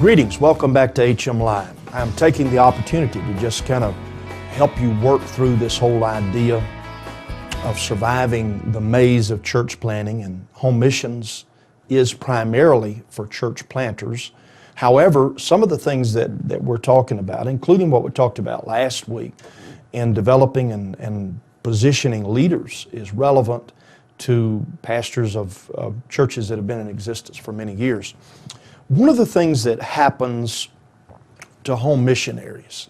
Greetings, welcome back to HM Live. I'm taking the opportunity to just kind of help you work through this whole idea of surviving the maze of church planting, and home missions is primarily for church planters. However, some of the things that we're talking about, including what we talked about last week in developing and positioning leaders, is relevant to pastors of churches that have been in existence for many years. One of the things that happens to home missionaries,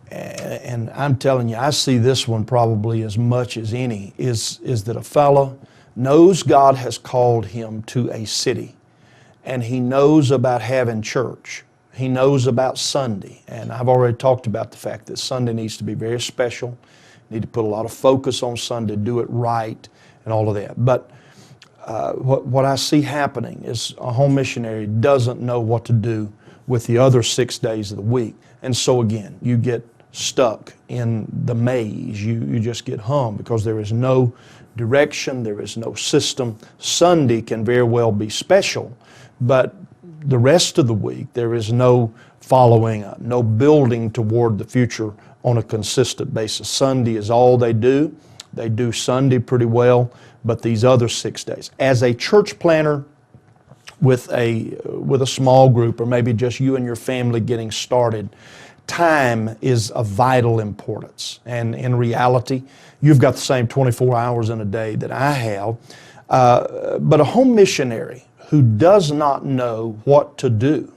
and I'm telling you, I see this one probably as much as any, is that a fellow knows God has called him to a city, and he knows about having church. He knows about Sunday, and I've already talked about the fact that Sunday needs to be very special. You need to put a lot of focus on Sunday, do it right, and all of that. But what I see happening is a home missionary doesn't know what to do with the other 6 days of the week. And so again, you get stuck in the maze. You just get hung because there is no direction, there is no system. Sunday can very well be special, but the rest of the week there is no following up, no building toward the future on a consistent basis. Sunday is all they do. They do Sunday pretty well, but these other 6 days. As a church planter with a small group, or maybe just you and your family getting started, time is of vital importance. And in reality, you've got the same 24 hours in a day that I have. But a home missionary who does not know what to do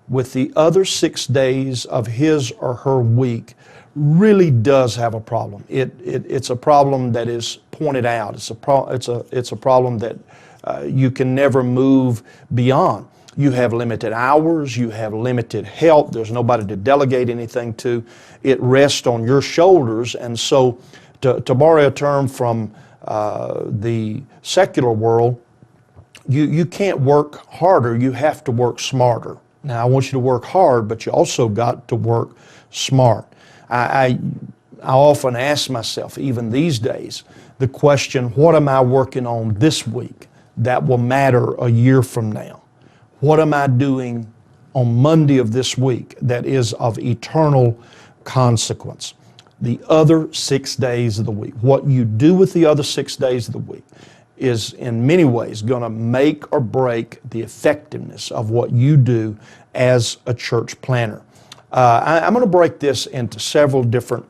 with the other 6 days of his or her week really does have a problem. It's a problem that is pointed out. It's a problem that you can never move beyond. You have limited hours, you have limited help, there's nobody to delegate anything to. It rests on your shoulders, and so to borrow a term from the secular world, you can't work harder, you have to work smarter. Now I want you to work hard, but you also got to work smart. I often ask myself, even these days, the question, what am I working on this week that will matter a year from now? What am I doing on Monday of this week that is of eternal consequence? The other 6 days of the week, what you do with the other 6 days of the week is in many ways going to make or break the effectiveness of what you do as a church planter. I'm going to break this into several different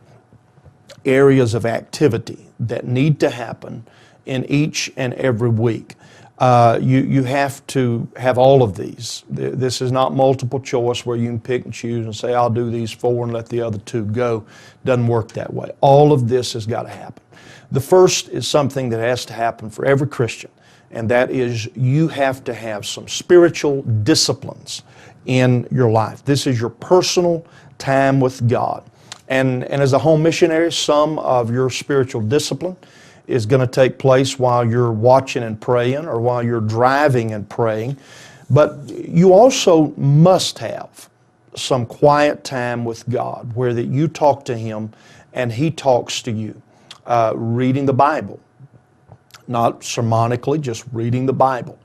areas of activity that need to happen in each and every week. You have to have all of these. This is not multiple choice where you can pick and choose and say, I'll do these 4 and let the other 2 go. Doesn't work that way. All of this has got to happen. The first is something that has to happen for every Christian, and that is you have to have some spiritual disciplines in your life. This is your personal time with God. And as a home missionary, some of your spiritual discipline is going to take place while you're watching and praying or while you're driving and praying. But you also must have some quiet time with God where that you talk to Him and He talks to you. Reading the Bible, not sermonically, just reading the Bible.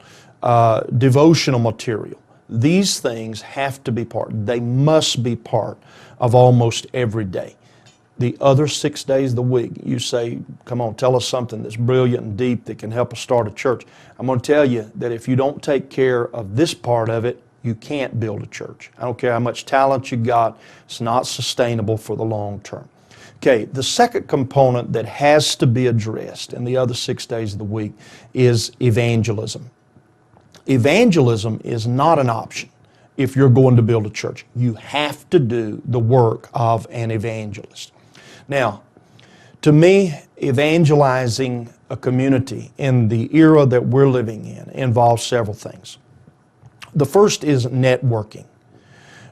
Devotional material. These things have to be part. They must be part of almost every day. The other 6 days of the week, you say, come on, tell us something that's brilliant and deep that can help us start a church. I'm going to tell you that if you don't take care of this part of it, you can't build a church. I don't care how much talent you got, it's not sustainable for the long term. Okay, the second component that has to be addressed in the other 6 days of the week is evangelism. Evangelism is not an option if you're going to build a church. You have to do the work of an evangelist. Now, to me, evangelizing a community in the era that we're living in involves several things. The first is networking.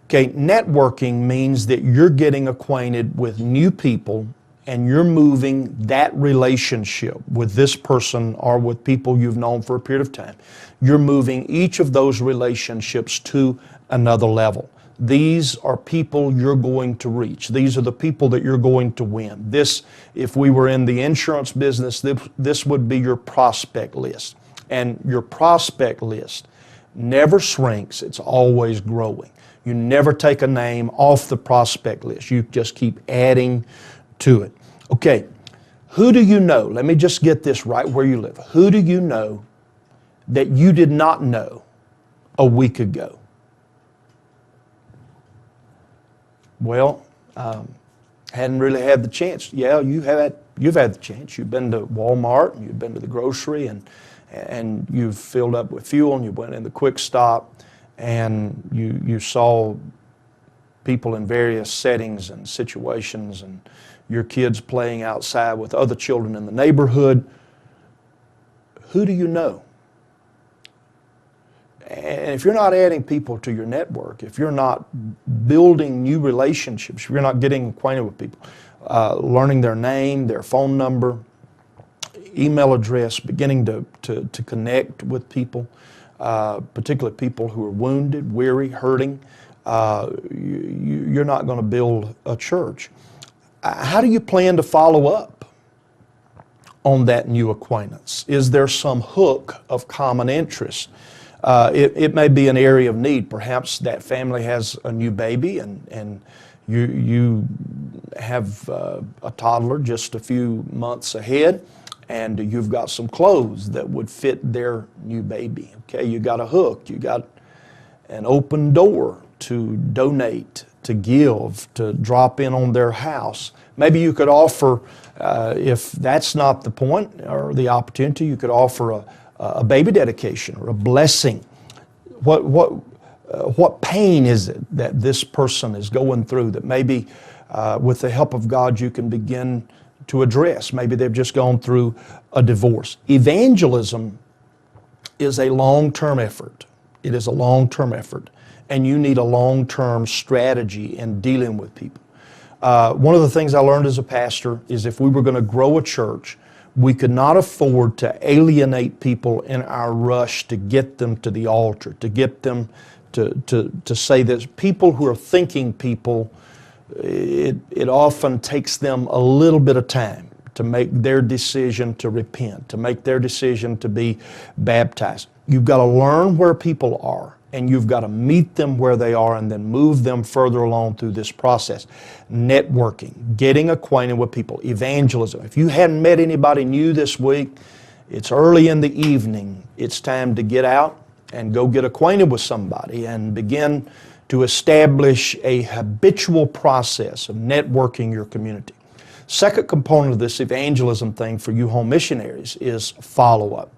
Okay, networking means that you're getting acquainted with new people and you're moving that relationship with this person or with people you've known for a period of time. You're moving each of those relationships to another level. These are people you're going to reach. These are the people that you're going to win. This, if we were in the insurance business, this would be your prospect list. And your prospect list never shrinks. It's always growing. You never take a name off the prospect list. You just keep adding to it. Okay, who do you know? Let me just get this right where you live. Who do you know that you did not know a week ago? Well, hadn't really had the chance. Yeah, you've had the chance. You've been to Walmart, and you've been to the grocery, and you've filled up with fuel, and you went in the quick stop, and you saw people in various settings and situations, and your kids playing outside with other children in the neighborhood. Who do you know? And if you're not adding people to your network, if you're not building new relationships, if you're not getting acquainted with people, learning their name, their phone number, email address, beginning to connect with people, particularly people who are wounded, weary, hurting, you're not going to build a church. How do you plan to follow up on that new acquaintance? Is there some hook of common interest? It may be an area of need. Perhaps that family has a new baby, and you have a toddler just a few months ahead, and you've got some clothes that would fit their new baby. Okay, you got a hook, you got an open door to donate, to give, to drop in on their house. Maybe you could offer, if that's not the point or the opportunity, you could offer a baby dedication or a blessing. What pain is it that this person is going through that maybe with the help of God you can begin to address? Maybe they've just gone through a divorce. Evangelism is a long-term effort. It is a long-term effort, and you need a long-term strategy in dealing with people. One of the things I learned as a pastor is if we were going to grow a church, we could not afford to alienate people in our rush to get them to the altar, to get them to say that people who are thinking people, it often takes them a little bit of time to make their decision to repent, to make their decision to be baptized. You've got to learn where people are, and you've got to meet them where they are and then move them further along through this process. Networking, getting acquainted with people, evangelism. If you hadn't met anybody new this week, it's early in the evening. It's time to get out and go get acquainted with somebody and begin to establish a habitual process of networking your community. Second component of this evangelism thing for you home missionaries is follow-up.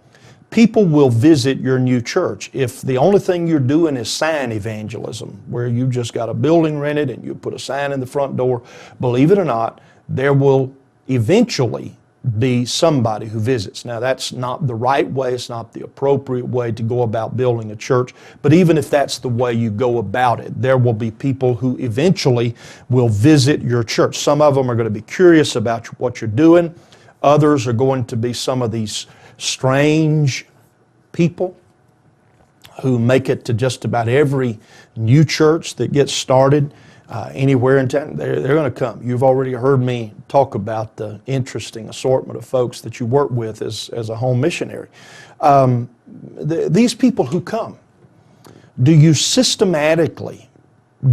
People will visit your new church. If the only thing you're doing is sign evangelism, where you just got a building rented and you put a sign in the front door, believe it or not, there will eventually be somebody who visits. Now, that's not the right way, it's not the appropriate way to go about building a church, but even if that's the way you go about it, there will be people who eventually will visit your church. Some of them are going to be curious about what you're doing. Others are going to be some of these strange people who make it to just about every new church that gets started anywhere in town. They're going to come. You've already heard me talk about the interesting assortment of folks that you work with as a home missionary. These people who come, do you systematically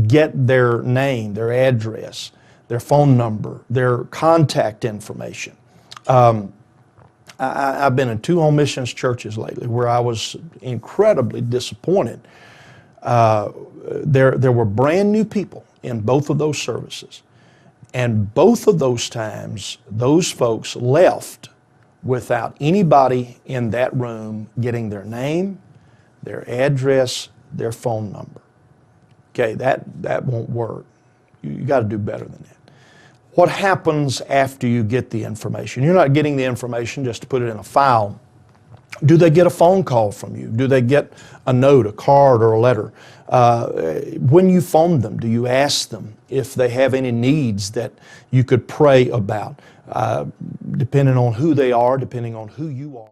get their name, their address, their phone number, their contact information? I've been in 2 home missions churches lately where I was incredibly disappointed. There were brand new people in both of those services. And both of those times, those folks left without anybody in that room getting their name, their address, their phone number. Okay, that won't work. You got to do better than that. What happens after you get the information? You're not getting the information just to put it in a file. Do they get a phone call from you? Do they get a note, a card, or a letter? When you phone them, do you ask them if they have any needs that you could pray about? Depending on who they are, depending on who you are.